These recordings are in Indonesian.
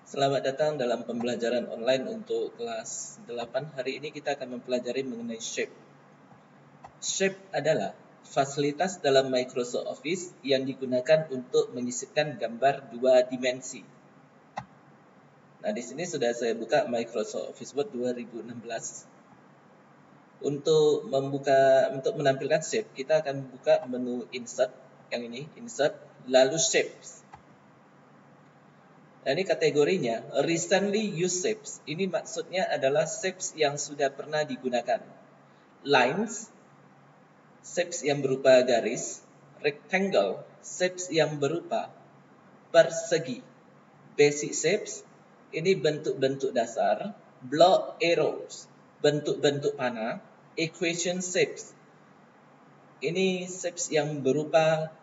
Selamat datang dalam pembelajaran online untuk kelas 8. Hari ini kita akan mempelajari mengenai shape. Shape adalah fasilitas dalam Microsoft Office yang digunakan untuk menyisipkan gambar dua dimensi. Nah, di sini sudah saya buka Microsoft Office Word 2016. Untuk menampilkan shape, kita akan buka menu Insert, yang ini, Insert, lalu Shapes. Nah, ini kategorinya recently used shapes. Ini maksudnya adalah shapes yang sudah pernah digunakan. Lines, shapes yang berupa garis. Rectangle, shapes yang berupa persegi. Basic shapes, ini bentuk-bentuk dasar. Block arrows, bentuk-bentuk panah. Equation shapes, ini shapes yang berupa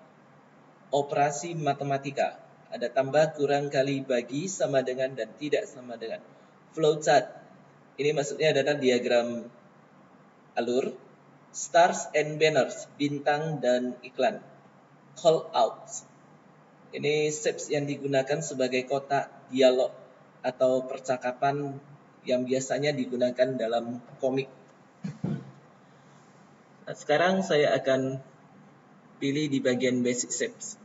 operasi matematika. Ada tambah, kurang, kali, bagi, sama dengan, dan tidak sama dengan. Flowchart, ini maksudnya adalah diagram alur. Stars and banners, bintang dan iklan. Call outs, ini shapes yang digunakan sebagai kotak dialog atau percakapan yang biasanya digunakan dalam komik. Nah, sekarang saya akan pilih di bagian basic shapes.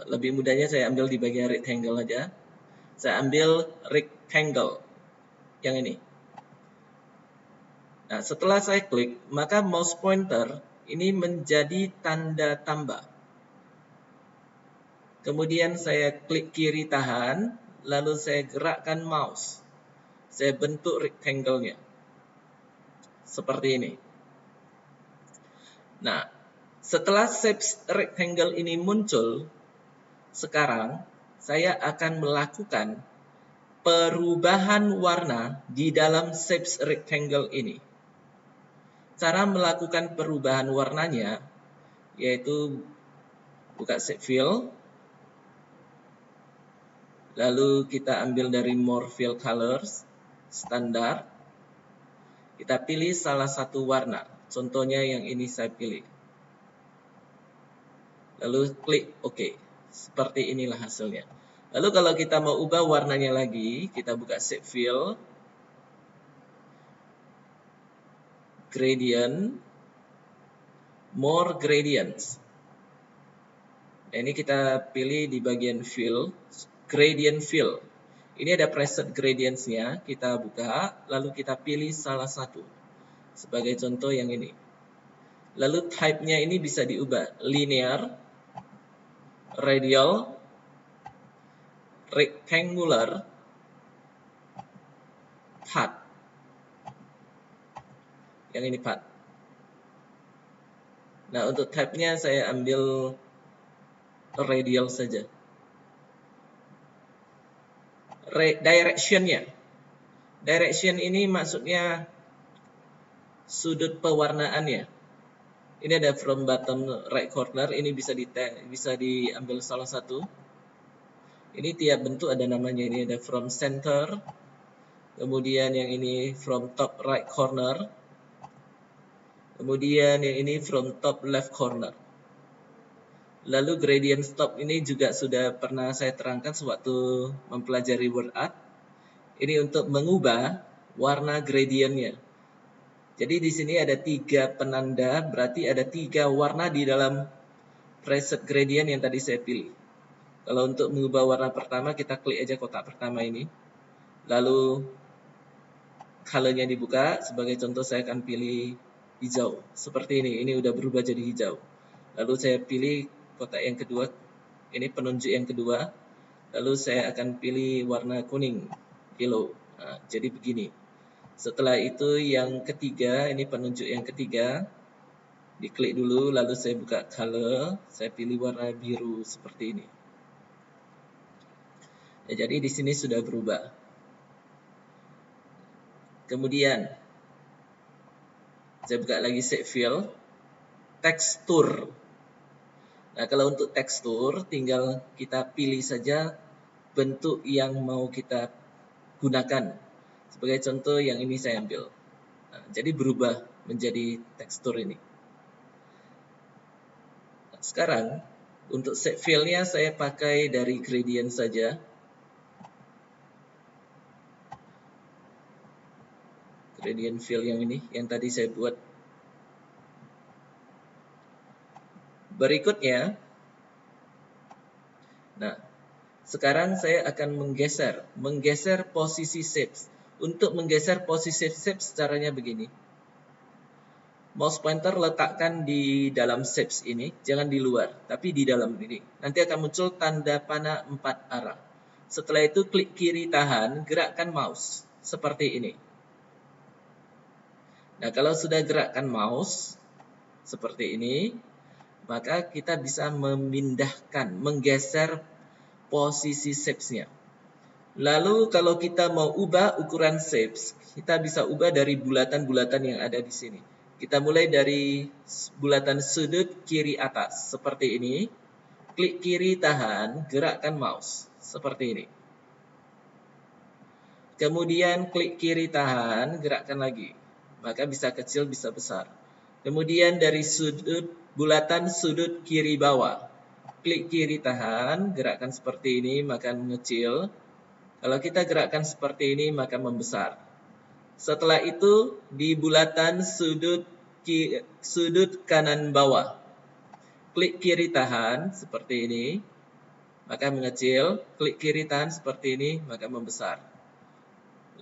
Lebih mudahnya saya ambil di bagian rectangle aja. Saya ambil rectangle yang ini. Nah, setelah saya klik, maka mouse pointer ini menjadi tanda tambah. Kemudian saya klik kiri tahan, lalu saya gerakkan mouse. Saya bentuk rectangle-nya. Seperti ini. Nah, setelah shape rectangle ini muncul, sekarang saya akan melakukan perubahan warna di dalam shape rectangle ini. Cara melakukan perubahan warnanya yaitu buka shape fill, lalu kita ambil dari more fill colors, standar. Kita pilih salah satu warna, contohnya yang ini saya pilih. Lalu klik OK. Seperti inilah hasilnya. Lalu kalau kita mau ubah warnanya lagi, kita buka shape fill, gradient, more gradients. Nah, ini kita pilih di bagian fill, gradient fill. Ini ada preset gradients-nya, kita buka, lalu kita pilih salah satu. Sebagai contoh yang ini. Lalu type-nya ini bisa diubah, linear, radial, rectangular, path. Yang ini path. Nah, untuk type-nya saya ambil radial saja. Direction-nya. Direction ini maksudnya sudut pewarnaannya. Ini ada from bottom right corner, ini bisa diambil salah satu. Ini tiap bentuk ada namanya, ini ada from center. Kemudian yang ini from top right corner. Kemudian yang ini from top left corner. Lalu gradient stop ini juga sudah pernah saya terangkan sewaktu mempelajari word art. Ini untuk mengubah warna gradientnya. Jadi di sini ada 3 penanda, berarti ada 3 warna di dalam preset gradient yang tadi saya pilih. Kalau untuk mengubah warna pertama, kita klik aja kotak pertama ini. Lalu color-nya dibuka, sebagai contoh saya akan pilih hijau. Seperti ini udah berubah jadi hijau. Lalu saya pilih kotak yang kedua, ini penunjuk yang kedua. Lalu saya akan pilih warna kuning, yellow. Nah, jadi begini. Setelah itu yang ketiga, ini penunjuk yang ketiga. Diklik dulu, lalu saya buka color, saya pilih warna biru seperti ini. Ya, jadi di sini sudah berubah. Kemudian saya buka lagi shape fill, tekstur. Nah, kalau untuk tekstur tinggal kita pilih saja bentuk yang mau kita gunakan. Sebagai contoh yang ini saya ambil. Nah, jadi berubah menjadi tekstur ini. Nah, sekarang Untuk shape fill-nya saya pakai dari gradient saja. Gradient fill yang ini, yang tadi saya buat. Berikutnya, nah, sekarang saya akan menggeser posisi shapes. Untuk menggeser posisi shapes caranya begini. Mouse pointer letakkan di dalam shapes ini, jangan di luar, tapi di dalam ini. Nanti akan muncul tanda panah 4 arah. Setelah itu klik kiri tahan, gerakkan mouse seperti ini. Nah, kalau sudah gerakkan mouse seperti ini, maka kita bisa memindahkan, menggeser posisi shapes-nya. Lalu kalau kita mau ubah ukuran shapes, kita bisa ubah dari bulatan-bulatan yang ada di sini. Kita mulai dari bulatan sudut kiri atas, seperti ini. Klik kiri tahan, gerakkan mouse, seperti ini. Kemudian klik kiri tahan, gerakkan lagi. Maka bisa kecil, bisa besar. Kemudian dari bulatan sudut kiri bawah. Klik kiri tahan, gerakkan seperti ini, maka mengecil. Kalau kita gerakkan seperti ini, maka membesar. Setelah itu, di bulatan sudut kanan bawah. Klik kiri tahan, seperti ini, maka mengecil. Klik kiri tahan seperti ini, maka membesar.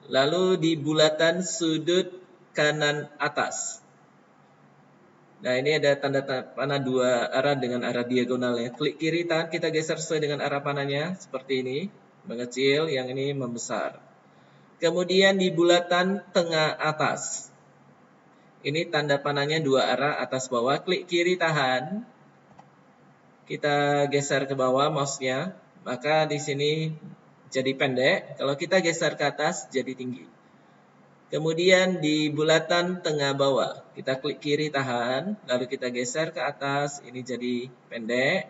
Lalu di bulatan sudut kanan atas. Nah, ini ada tanda panah 2 arah dengan arah diagonalnya. Klik kiri tahan, kita geser sesuai dengan arah panahnya, seperti ini. Mengecil, yang ini membesar. Kemudian di bulatan tengah atas. Ini tanda panahnya 2 arah atas bawah. Klik kiri tahan. Kita geser ke bawah mouse-nya. Maka di sini jadi pendek. Kalau kita geser ke atas jadi tinggi. Kemudian di bulatan tengah bawah. Kita klik kiri tahan. Lalu kita geser ke atas. Ini jadi pendek.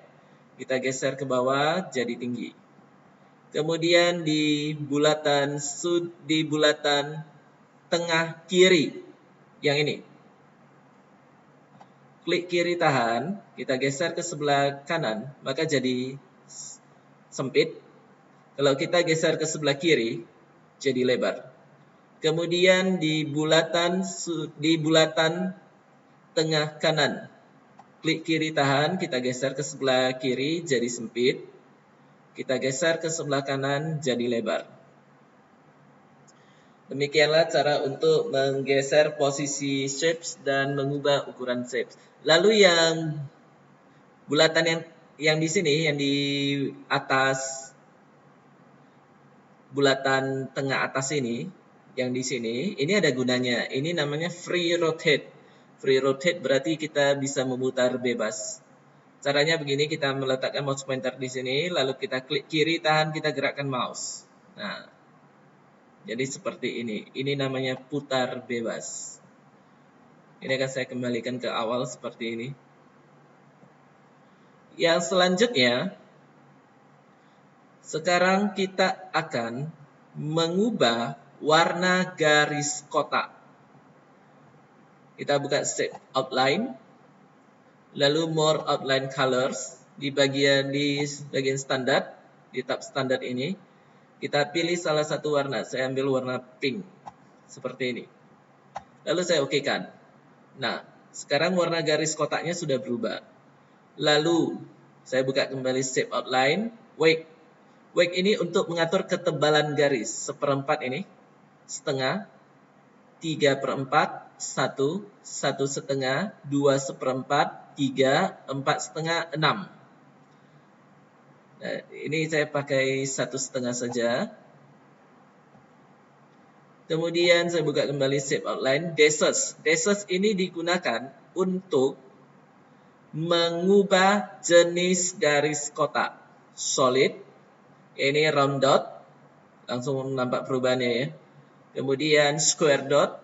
Kita geser ke bawah jadi tinggi. Kemudian di bulatan tengah kiri, yang ini. Klik kiri tahan, kita geser ke sebelah kanan, maka jadi sempit. Kalau kita geser ke sebelah kiri, jadi lebar. Kemudian di bulatan tengah kanan, klik kiri tahan, kita geser ke sebelah kiri, jadi sempit. Kita geser ke sebelah kanan, jadi lebar. Demikianlah cara untuk menggeser posisi shapes dan mengubah ukuran shapes. Lalu yang bulatan yang di sini, yang di atas bulatan tengah atas ini, yang di sini, ini ada gunanya. Ini namanya free rotate. Free rotate berarti kita bisa memutar bebas. Caranya begini, kita meletakkan mouse pointer di sini, lalu kita klik kiri tahan, kita gerakkan mouse. Nah, jadi seperti ini. Ini namanya putar bebas. Ini akan saya kembalikan ke awal seperti ini. Yang selanjutnya, sekarang kita akan mengubah warna garis kotak. Kita buka shape outline, lalu more outline colors di bagian standar, di tab standar ini. Kita pilih salah satu warna. Saya ambil warna pink seperti ini. Lalu saya okekan. Nah, sekarang warna garis kotaknya sudah berubah. Lalu saya buka kembali shape outline, wake. Wake ini untuk mengatur ketebalan garis. 1/4 ini, setengah, 3/4, 1, 1/2, 2/4, 3, 4/2, 6. Nah, ini saya pakai 1/2 saja. Kemudian saya buka kembali shape outline, dashes. Dashes ini digunakan untuk mengubah jenis garis kotak. Solid, ini round dot, langsung nampak perubahannya ya. Kemudian square dot,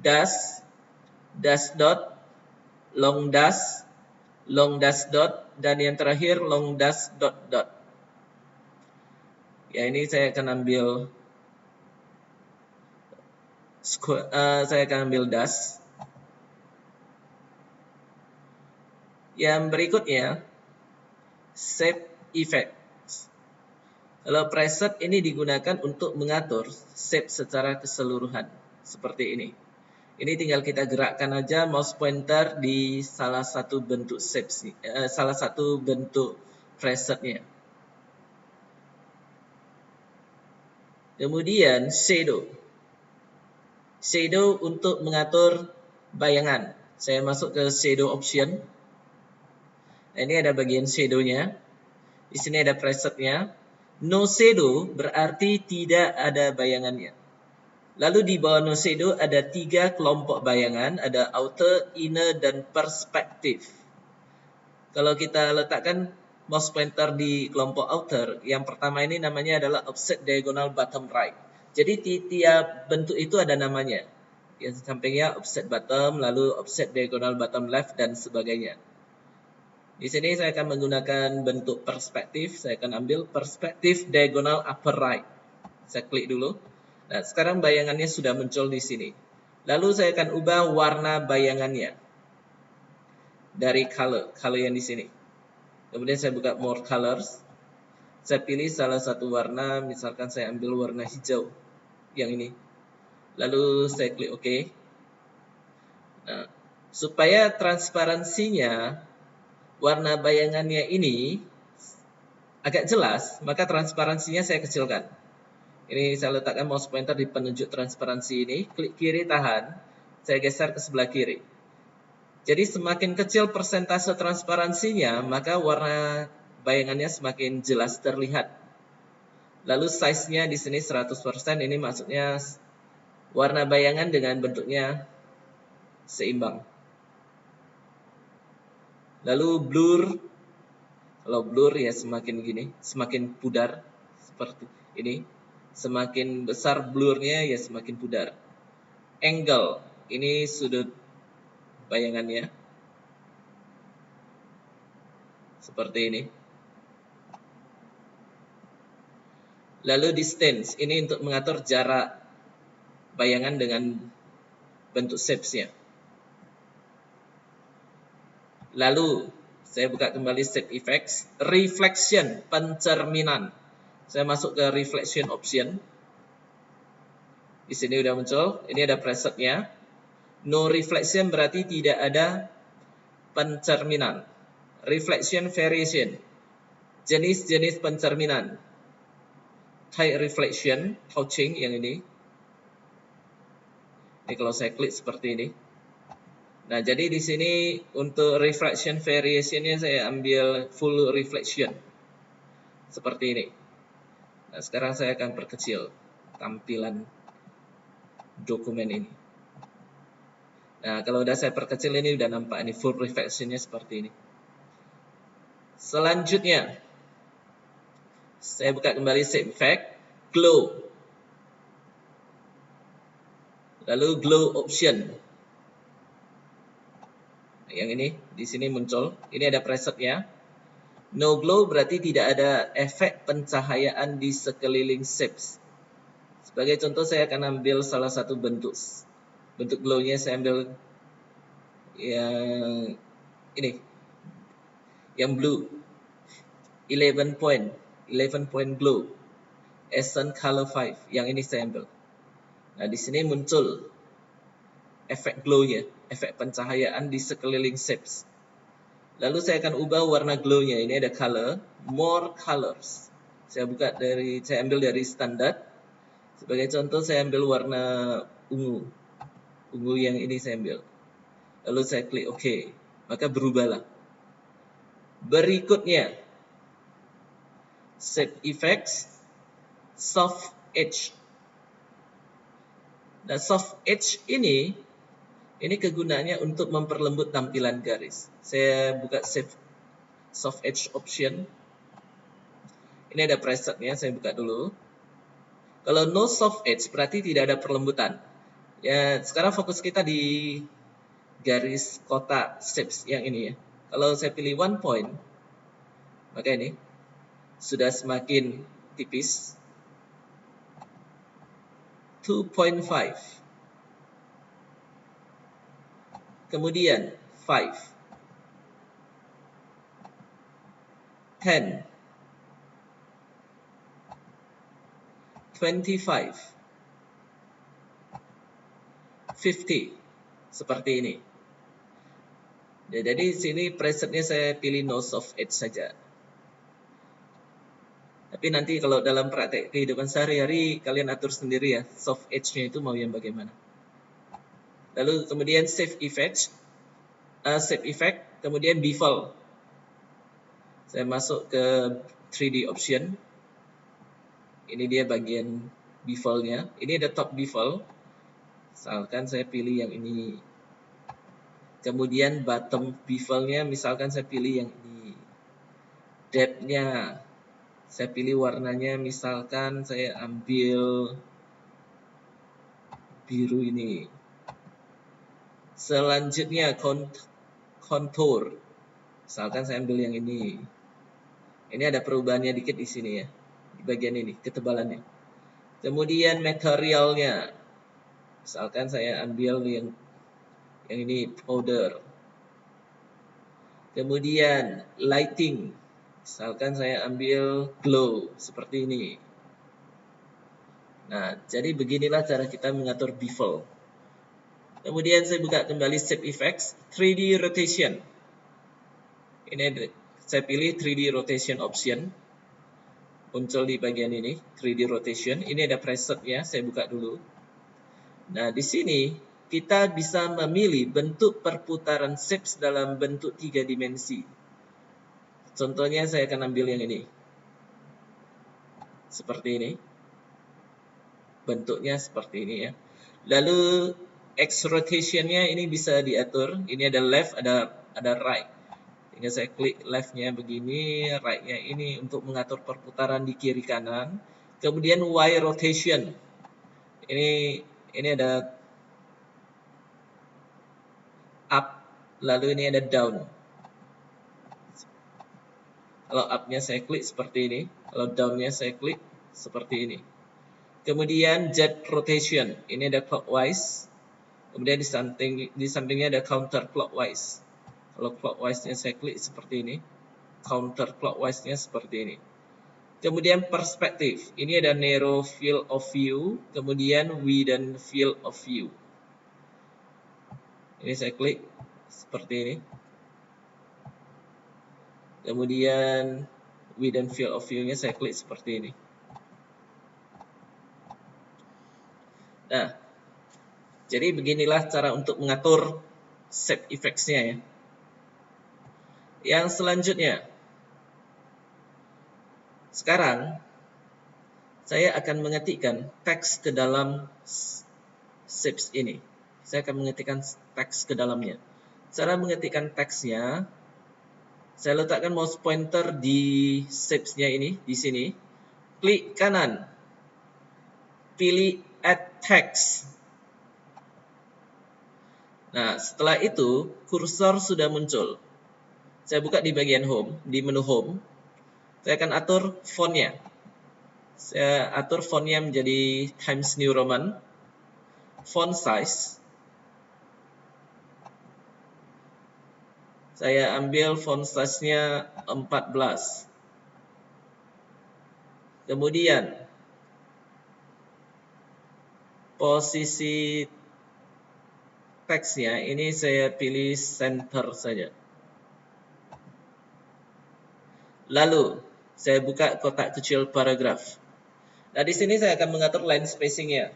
dash, dash dot, long dash dot, dan yang terakhir long dash dot dot. Ya, ini saya akan ambil dash. Yang berikutnya, shape effects. Kalau preset ini digunakan untuk mengatur shape secara keseluruhan, seperti ini. Ini tinggal kita gerakkan aja mouse pointer di salah satu bentuk shape, salah satu bentuk presetnya. Kemudian shadow. Shadow untuk mengatur bayangan. Saya masuk ke shadow option. Ini ada bagian shadownya. Di sini ada presetnya. No shadow berarti tidak ada bayangannya. Lalu di bawah no shadow ada 3 kelompok bayangan. Ada outer, inner, dan perspective. Kalau kita letakkan mouse pointer di kelompok outer, yang pertama ini namanya adalah offset diagonal bottom right. Jadi tiap bentuk itu ada namanya. Yang sampingnya offset bottom, lalu offset diagonal bottom left, dan sebagainya. Di sini saya akan menggunakan bentuk perspektif. Saya akan ambil perspektif diagonal upper right. Saya klik dulu. Nah, sekarang bayangannya sudah muncul di sini. Lalu saya akan ubah warna bayangannya dari color yang di sini. Kemudian saya buka more colors. Saya pilih salah satu warna, misalkan saya ambil warna hijau yang ini. Lalu saya klik OK. Nah, supaya transparansinya warna bayangannya ini agak jelas, maka transparansinya saya kecilkan. Ini saya letakkan mouse pointer di penunjuk transparansi ini, klik kiri tahan, saya geser ke sebelah kiri. Jadi semakin kecil persentase transparansinya, maka warna bayangannya semakin jelas terlihat. Lalu size-nya di sini 100%, ini maksudnya warna bayangan dengan bentuknya seimbang. Lalu blur, kalau blur ya semakin gini, semakin pudar seperti ini. Semakin besar blurnya ya semakin pudar. Angle, ini sudut bayangannya. Seperti ini. Lalu distance, ini untuk mengatur jarak bayangan dengan bentuk shapes-nya. Lalu saya buka kembali shape effects, reflection, pencerminan. Saya masuk ke reflection option. Di sini udah muncul, ini ada presetnya. No reflection berarti tidak ada pencerminan. Reflection variation, jenis-jenis pencerminan. Type reflection, touching yang ini. Ini kalau saya klik seperti ini. Nah, jadi di sini untuk reflection variation-nya saya ambil full reflection. Seperti ini. Nah, sekarang saya akan perkecil tampilan dokumen ini. Nah, kalau udah saya perkecil ini udah nampak ini full reflection-nya seperti ini. Selanjutnya, saya buka kembali shape effect, glow. Lalu glow option. Yang ini di sini muncul. Ini ada presetnya. No glow berarti tidak ada efek pencahayaan di sekeliling shapes. Sebagai contoh saya akan ambil salah satu bentuk glow-nya, saya ambil yang ini. Yang blue. 11 point glow. Essence color 5. Yang ini saya ambil. Nah, di sini muncul efek glow-nya, efek pencahayaan di sekeliling shapes. Lalu saya akan ubah warna glow-nya. Ini ada color, more colors. Saya ambil dari standar. Sebagai contoh saya ambil warna ungu. Ungu yang ini saya ambil. Lalu saya klik OK. Maka berubahlah. Berikutnya, shape effects, soft edge. Nah, soft edge ini kegunaannya untuk memperlembut tampilan garis. Saya buka soft edge option. Ini ada presetnya, saya buka dulu. Kalau no soft edge berarti tidak ada perlembutan. Ya, sekarang fokus kita di garis kotak shapes yang ini ya. Kalau saya pilih 1 point, maka ini sudah semakin tipis. 2.5. Kemudian 5. 10, 25, 50, seperti ini. Ya, jadi sini presetnya saya pilih no soft edge saja. Tapi nanti kalau dalam praktek kehidupan sehari-hari kalian atur sendiri ya, soft edge-nya itu mau yang bagaimana. Lalu kemudian save effect, kemudian bevel. Saya masuk ke 3D option. Ini dia bagian bevelnya. Ini ada top bevel. Misalkan saya pilih yang ini. Kemudian bottom bevelnya, misalkan saya pilih yang ini. Depth-nya, saya pilih warnanya, misalkan saya ambil biru ini. Selanjutnya contour. Misalkan saya ambil yang ini. Ini ada perubahannya dikit di sini ya. Di bagian ini, ketebalannya. Kemudian materialnya. Misalkan saya ambil yang ini powder. Kemudian lighting. Misalkan saya ambil glow seperti ini. Nah, jadi beginilah cara kita mengatur bevel. Kemudian saya buka kembali Shape Effects, 3D Rotation. Ini saya pilih 3D Rotation option. Muncul di bagian ini, 3D Rotation. Ini ada presetnya, saya buka dulu. Nah, di sini kita bisa memilih bentuk perputaran shapes dalam bentuk 3 dimensi. Contohnya saya akan ambil yang ini. Seperti ini. Bentuknya seperti ini ya. Lalu X rotation-nya ini bisa diatur. Ini ada left, ada right. Tinggal saya klik left-nya begini, right-nya ini untuk mengatur perputaran di kiri kanan. Kemudian Y rotation. Ini ada up, lalu ini ada down. Kalau up-nya saya klik seperti ini, kalau down-nya saya klik seperti ini. Kemudian Z rotation, ini ada clockwise. Kemudian di sampingnya ada counter clockwise. Kalau clockwise-nya saya klik seperti ini, counter clockwise-nya seperti ini. Kemudian perspektif, ini ada narrow field of view, kemudian widen field of view. Ini saya klik seperti ini. Kemudian widen field of view-nya saya klik seperti ini. Nah, jadi beginilah cara untuk mengatur shape effects-nya ya. Yang selanjutnya, sekarang saya akan mengetikkan teks ke dalam shapes ini. Saya akan mengetikkan teks ke dalamnya. Cara mengetikkan teksnya, saya letakkan mouse pointer di shapes-nya ini, di sini. Klik kanan, pilih Add Text. Nah, setelah itu kursor sudah muncul. Saya buka di bagian home, di menu home. Saya akan atur fontnya. Saya atur fontnya menjadi Times New Roman. Font size. Saya ambil font size-nya 14. Kemudian posisi teksnya ini saya pilih center saja. Lalu saya buka kotak kecil paragraf. Nah, di sini saya akan mengatur line spacing-nya.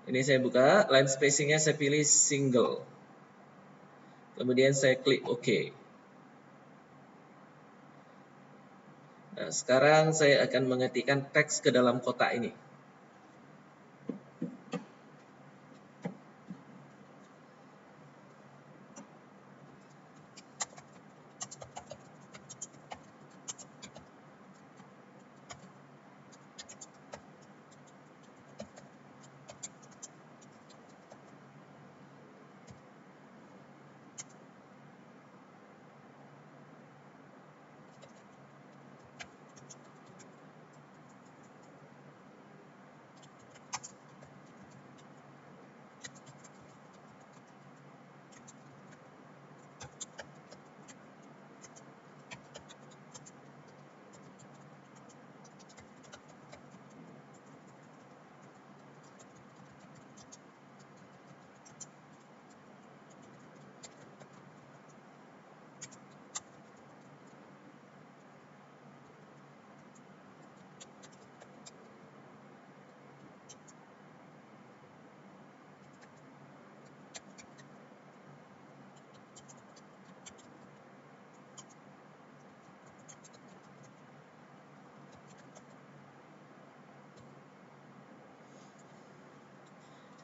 Ini saya buka, line spacing-nya saya pilih single. Kemudian saya klik OK. Nah, sekarang saya akan mengetikkan teks ke dalam kotak ini.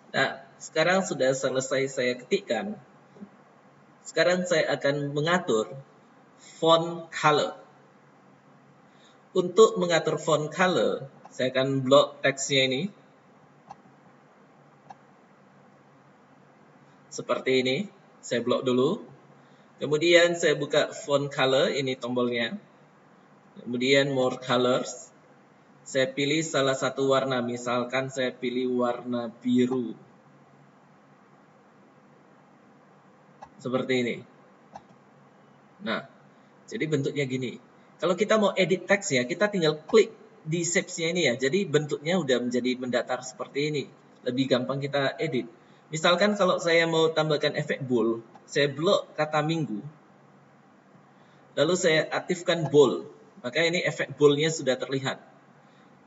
Nah, sekarang sudah selesai saya ketikkan. Sekarang saya akan mengatur font color. Untuk mengatur font color, saya akan blok teksnya ini. Seperti ini, saya blok dulu. Kemudian saya buka font color, ini tombolnya. Kemudian more colors. Saya pilih salah satu warna, misalkan saya pilih warna biru. Seperti ini. Nah, jadi bentuknya gini. Kalau kita mau edit teks ya, kita tinggal klik di shapes-nya ini ya. Jadi bentuknya udah menjadi mendatar seperti ini. Lebih gampang kita edit. Misalkan kalau saya mau tambahkan efek bold, saya blok kata minggu. Lalu saya aktifkan bold. Maka ini efek bold-nya sudah terlihat.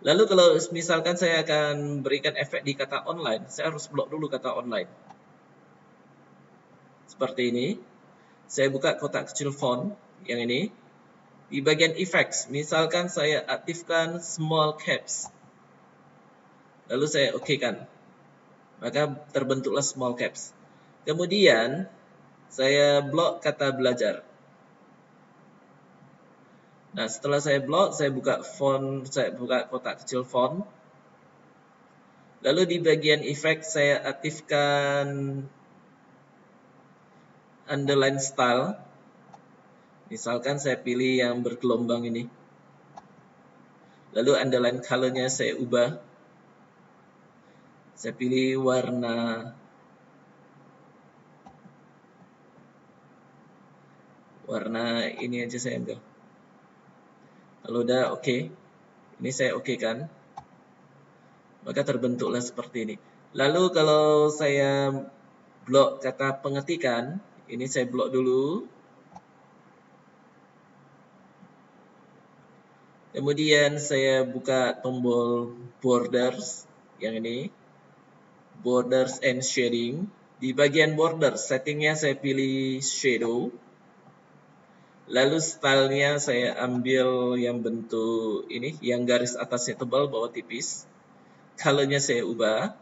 Lalu kalau misalkan saya akan berikan efek di kata online, saya harus blok dulu kata online. Seperti ini. Saya buka kotak kecil font yang ini. Di bagian effects, misalkan saya aktifkan small caps. Lalu saya OK-kan. Maka terbentuklah small caps. Kemudian saya blok kata belajar. Nah, setelah saya blok, saya buka font, saya buka kotak kecil font. Lalu di bagian effect saya aktifkan underline style. Misalkan saya pilih yang bergelombang ini. Lalu underline color-nya saya ubah. Saya pilih warna ini aja saya ambil. Kalau udah oke, ini saya oke kan, maka terbentuklah seperti ini. Lalu kalau saya blok kata pengetikan, ini saya blok dulu. Kemudian saya buka tombol borders, yang ini, borders and shading. Di bagian border, settingnya saya pilih shadow. Lalu stylenya saya ambil yang bentuk ini, yang garis atasnya tebal, bawah tipis. Colornya saya ubah.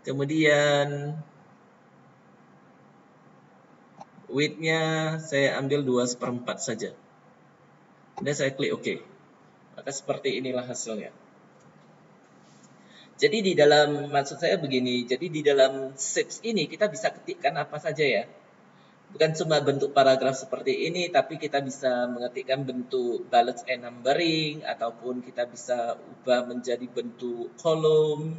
Kemudian width-nya saya ambil 2/4 saja. Kemudian saya klik OK. Maka seperti inilah hasilnya. Jadi di dalam, maksud saya begini, jadi di dalam shapes ini kita bisa ketikkan apa saja ya. Bukan cuma bentuk paragraf seperti ini, tapi kita bisa mengetikkan bentuk bullets and numbering, ataupun kita bisa ubah menjadi bentuk kolom.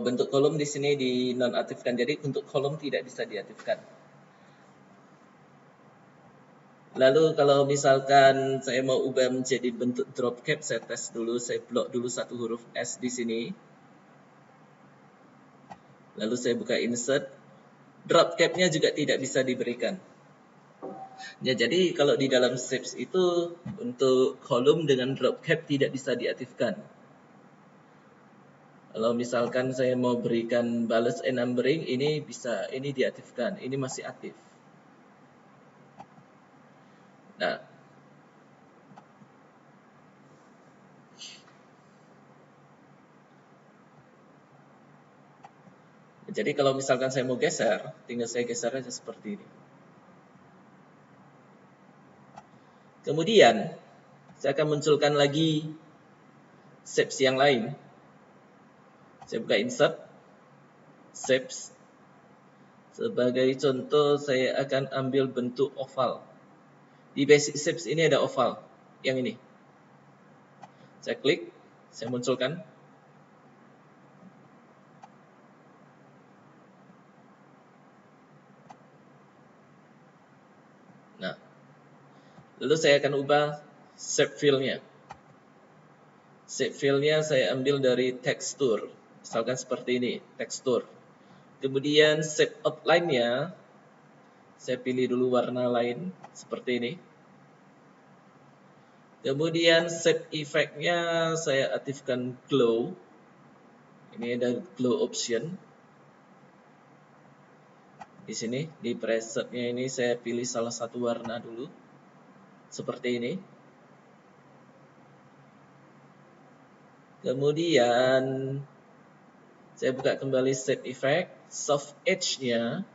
Bentuk kolom di sini dinonaktifkan, jadi untuk kolom tidak bisa diaktifkan. Lalu kalau misalkan saya mau ubah menjadi bentuk drop cap, saya tes dulu, saya blok dulu satu huruf S di sini. Lalu saya buka insert. Drop cap-nya juga tidak bisa diberikan. Ya, jadi kalau di dalam shapes itu untuk kolom dengan drop cap tidak bisa diaktifkan. Kalau misalkan saya mau berikan bullets and numbering, ini bisa, ini diaktifkan, ini masih aktif. Nah, jadi kalau misalkan saya mau geser, tinggal saya geser aja seperti ini. Kemudian, saya akan munculkan lagi shapes yang lain. Saya buka insert, shapes. Sebagai contoh, saya akan ambil bentuk oval. Di basic shapes ini ada oval, yang ini. Saya klik, saya munculkan. Nah, lalu saya akan ubah shape fill-nya. Shape fill-nya saya ambil dari tekstur. Misalkan seperti ini, tekstur. Kemudian shape outline-nya Saya pilih dulu warna lain seperti ini. Kemudian shape effect-nya saya aktifkan glow. Ini ada glow option. Di sini di preset-nya ini saya pilih salah satu warna dulu. Seperti ini. Kemudian saya buka kembali shape effect, soft edge-nya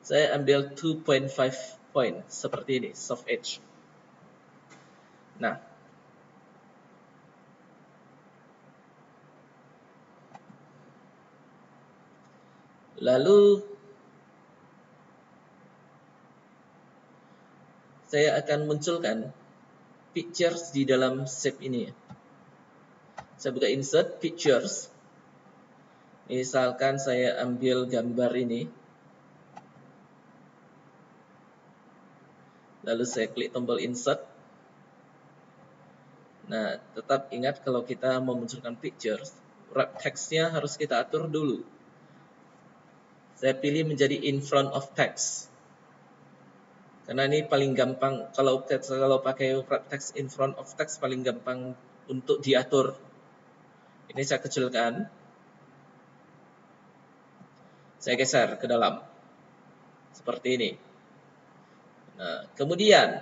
saya ambil 2.5 point seperti ini, soft edge. Nah, lalu saya akan munculkan pictures di dalam shape ini. Saya buka insert pictures. Misalkan saya ambil gambar ini. Lalu saya klik tombol insert. Nah, tetap ingat kalau kita memunculkan pictures, wrap text-nya harus kita atur dulu. Saya pilih menjadi in front of text. Karena ini paling gampang, kalau pakai wrap text in front of text paling gampang untuk diatur. Ini saya kecilkan. Saya geser ke dalam. Seperti ini. Nah, kemudian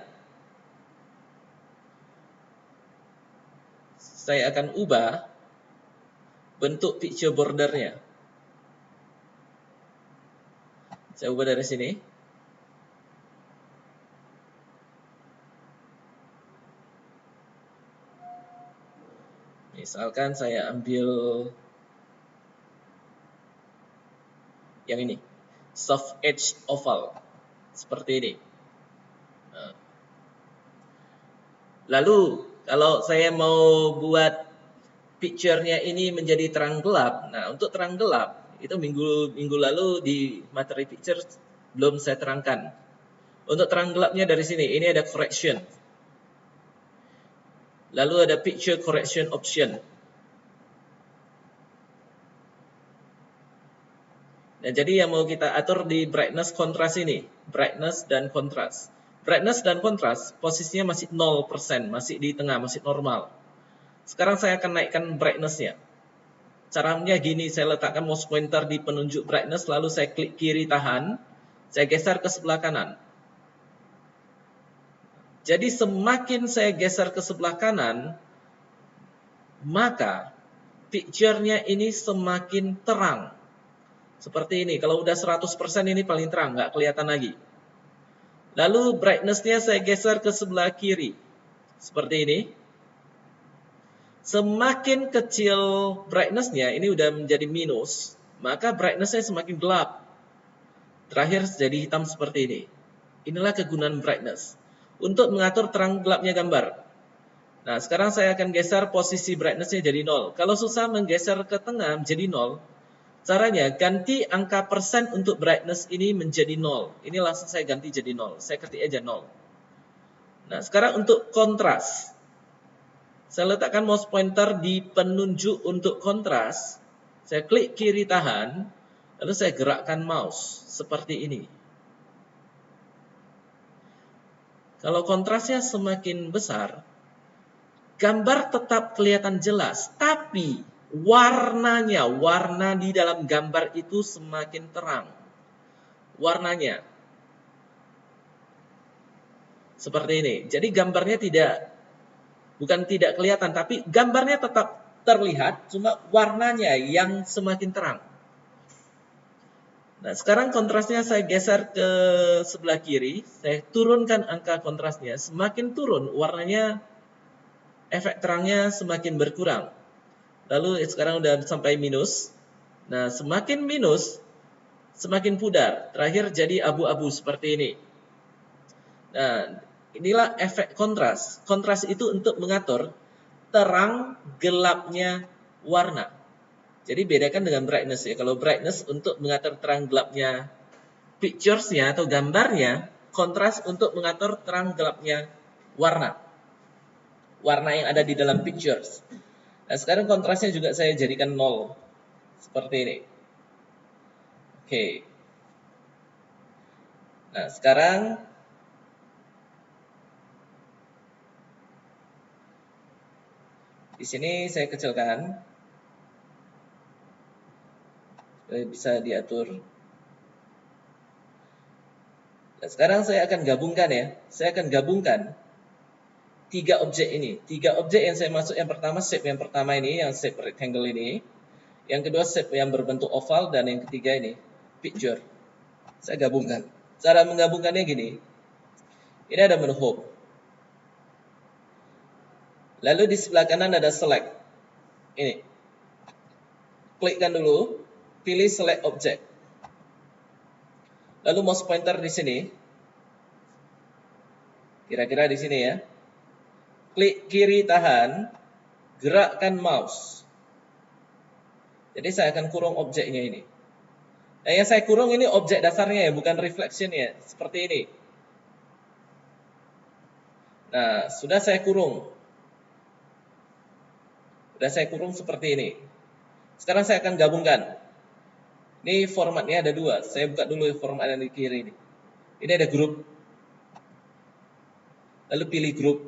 saya akan ubah bentuk picture bordernya. Saya ubah dari sini. Misalkan saya ambil yang ini, soft edge oval, seperti ini. Nah. Lalu kalau saya mau buat picture-nya ini menjadi terang gelap, nah untuk terang gelap itu minggu lalu di materi picture belum saya terangkan. Untuk terang gelapnya dari sini, ini ada correction. Lalu ada picture correction option. Nah, jadi yang mau kita atur di brightness kontras ini, brightness dan kontras. Brightness dan kontras posisinya masih 0%, masih di tengah, masih normal. Sekarang saya akan naikkan brightness-nya. Caranya gini, saya letakkan mouse pointer di penunjuk brightness, lalu saya klik kiri tahan, saya geser ke sebelah kanan. Jadi semakin saya geser ke sebelah kanan, maka picture-nya ini semakin terang. Seperti ini, kalau udah 100% ini paling terang, nggak kelihatan lagi. Lalu brightness-nya saya geser ke sebelah kiri. Seperti ini. Semakin kecil brightness-nya, ini udah menjadi minus, maka brightness-nya semakin gelap. Terakhir jadi hitam seperti ini. Inilah kegunaan brightness. Untuk mengatur terang gelapnya gambar. Nah, sekarang saya akan geser posisi brightness-nya jadi 0. Kalau susah menggeser ke tengah menjadi 0, caranya ganti angka persen untuk brightness ini menjadi 0. Ini langsung saya ganti jadi 0. Saya ketik aja 0. Nah, sekarang untuk kontras. Saya letakkan mouse pointer di penunjuk untuk kontras. Saya klik kiri tahan, lalu saya gerakkan mouse seperti ini. Kalau kontrasnya semakin besar, gambar tetap kelihatan jelas, tapi warnanya, warna di dalam gambar itu semakin terang. Warnanya seperti ini. Jadi gambarnya bukan tidak kelihatan, tapi gambarnya tetap terlihat, cuma warnanya yang semakin terang. Nah, sekarang kontrasnya saya geser ke sebelah kiri, saya turunkan angka kontrasnya, semakin turun warnanya, efek terangnya semakin berkurang. Lalu sekarang udah sampai minus. Nah, semakin minus, semakin pudar. Terakhir jadi abu-abu seperti ini. Nah, inilah efek kontras. Kontras itu untuk mengatur terang gelapnya warna. Jadi bedakan dengan brightness ya. Kalau brightness untuk mengatur terang gelapnya pictures-nya atau gambarnya, kontras untuk mengatur terang gelapnya warna. Warna yang ada di dalam pictures. Nah, sekarang kontrasnya juga saya jadikan 0. Seperti ini. Oke. Nah, sekarang di sini saya kecilkan supaya bisa diatur. Nah, sekarang saya akan gabungkan ya. Saya akan gabungkan tiga objek ini. Tiga objek yang saya masuk, yang pertama shape yang pertama ini, yang shape rectangle ini. Yang kedua shape yang berbentuk oval, dan yang ketiga ini picture. Saya gabungkan. Cara menggabungkannya gini. Ini ada menu home. Lalu di sebelah kanan ada select. Ini. Klikkan dulu, pilih select object. Lalu mouse pointer di sini. Kira-kira di sini ya. Klik kiri tahan, gerakkan mouse. Jadi saya akan kurung objeknya ini. Nah, yang saya kurung ini objek dasarnya ya, bukan reflectionnya. Seperti ini. Nah, sudah saya kurung. Sudah saya kurung seperti ini. Sekarang saya akan gabungkan. Ini formatnya ada dua. Saya buka dulu format yang di kiri ini. Ini ada grup. Lalu pilih grup.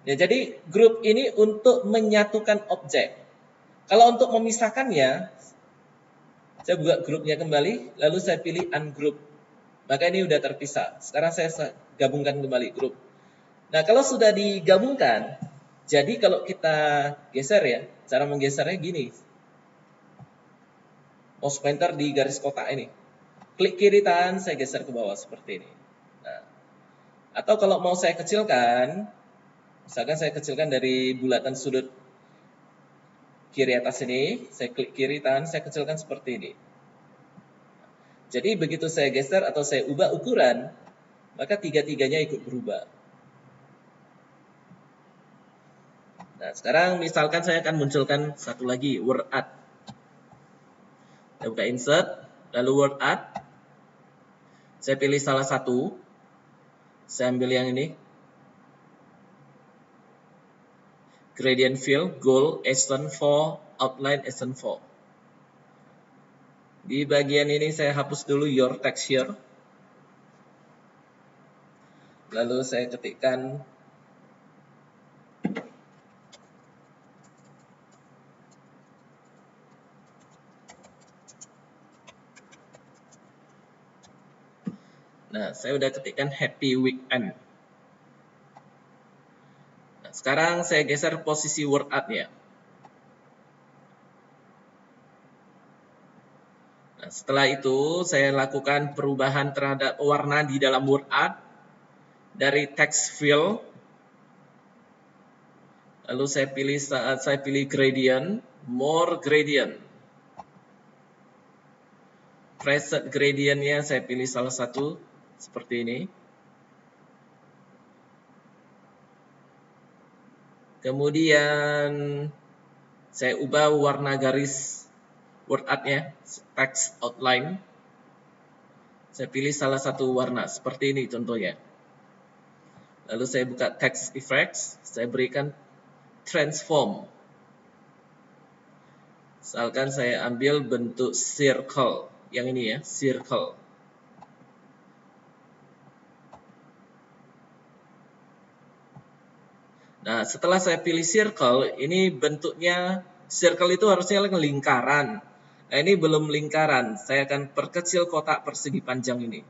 Ya, jadi grup ini untuk menyatukan objek. Kalau untuk memisahkannya, saya buka grupnya kembali, lalu saya pilih ungroup. Maka ini sudah terpisah. Sekarang saya gabungkan kembali grup. Nah, kalau sudah digabungkan, jadi kalau kita geser ya, cara menggesernya gini. Mouse pointer di garis kotak ini. Klik kiri tahan, saya geser ke bawah seperti ini. Nah, atau kalau mau saya kecilkan, misalkan saya kecilkan dari bulatan sudut kiri atas ini, saya klik kiri tahan, saya kecilkan seperti ini. Jadi begitu saya geser atau saya ubah ukuran, maka tiga-tiganya ikut berubah. Nah, sekarang misalkan saya akan munculkan satu lagi, word art. Saya buka insert, lalu word art. Saya pilih salah satu. Saya ambil yang ini. Gradient fill, goal, accent 4, outline accent 4. Di bagian ini saya hapus dulu your texture. Lalu saya ketikkan nah, saya udah ketikkan happy weekend. Nah, sekarang saya geser posisi word art-nya. Nah, setelah itu saya lakukan perubahan terhadap warna di dalam word art dari text fill. Lalu saya pilih gradient, more gradient. Preset gradientnya saya pilih salah satu seperti ini. Kemudian saya ubah warna garis word art-nya, text outline. Saya pilih salah satu warna seperti ini contohnya. Lalu saya buka text effects, saya berikan transform. Misalkan saya ambil bentuk circle, yang ini ya, circle. Nah, setelah saya pilih circle, ini bentuknya, circle itu harusnya lingkaran. Nah, ini belum lingkaran, saya akan perkecil kotak persegi panjang ini.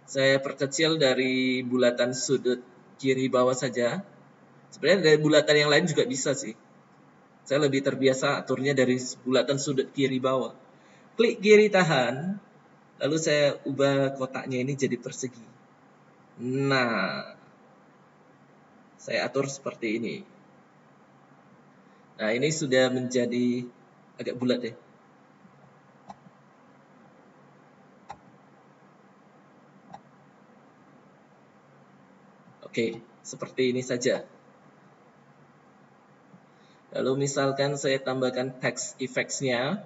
Saya perkecil dari bulatan sudut kiri bawah saja. Sebenarnya dari bulatan yang lain juga bisa sih. Saya lebih terbiasa aturnya dari bulatan sudut kiri bawah. Klik kiri tahan, lalu saya ubah kotaknya ini jadi persegi. Nah, saya atur seperti ini. Nah, ini sudah menjadi agak bulat ya. Oke, seperti ini saja. Lalu misalkan saya tambahkan text effects-nya.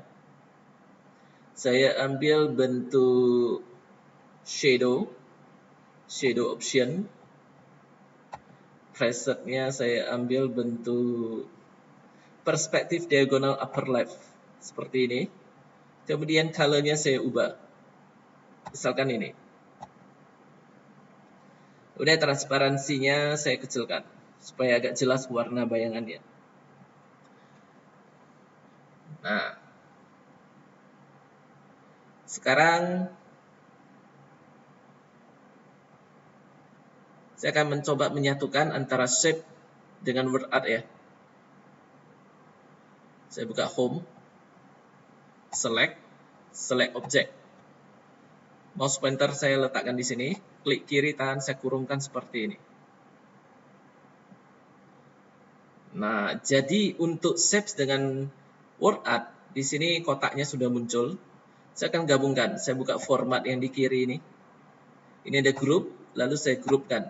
Saya ambil bentuk shadow option. Preset-nya saya ambil bentuk perspektif diagonal upper left seperti ini. Kemudian color-nya saya ubah. Misalkan ini. Udah, transparansinya saya kecilkan supaya agak jelas warna bayangannya. Nah, sekarang saya akan mencoba menyatukan antara shape dengan word art ya. Saya buka home, select object. Mouse pointer saya letakkan di sini, klik kiri tahan saya kurungkan seperti ini. Nah, jadi untuk shapes dengan word art di sini kotaknya sudah muncul. Saya akan gabungkan. Saya buka format yang di kiri ini. Ini ada group, lalu saya grupkan.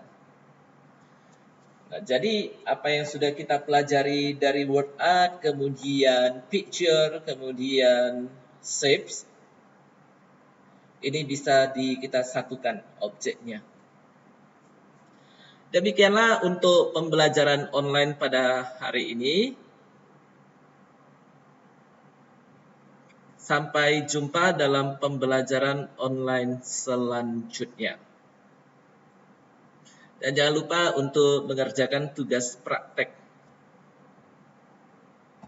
Nah, jadi apa yang sudah kita pelajari dari word art, kemudian picture, kemudian shapes, ini bisa kita satukan objeknya. Demikianlah untuk pembelajaran online pada hari ini. Sampai jumpa dalam pembelajaran online selanjutnya. Dan jangan lupa untuk mengerjakan tugas praktek.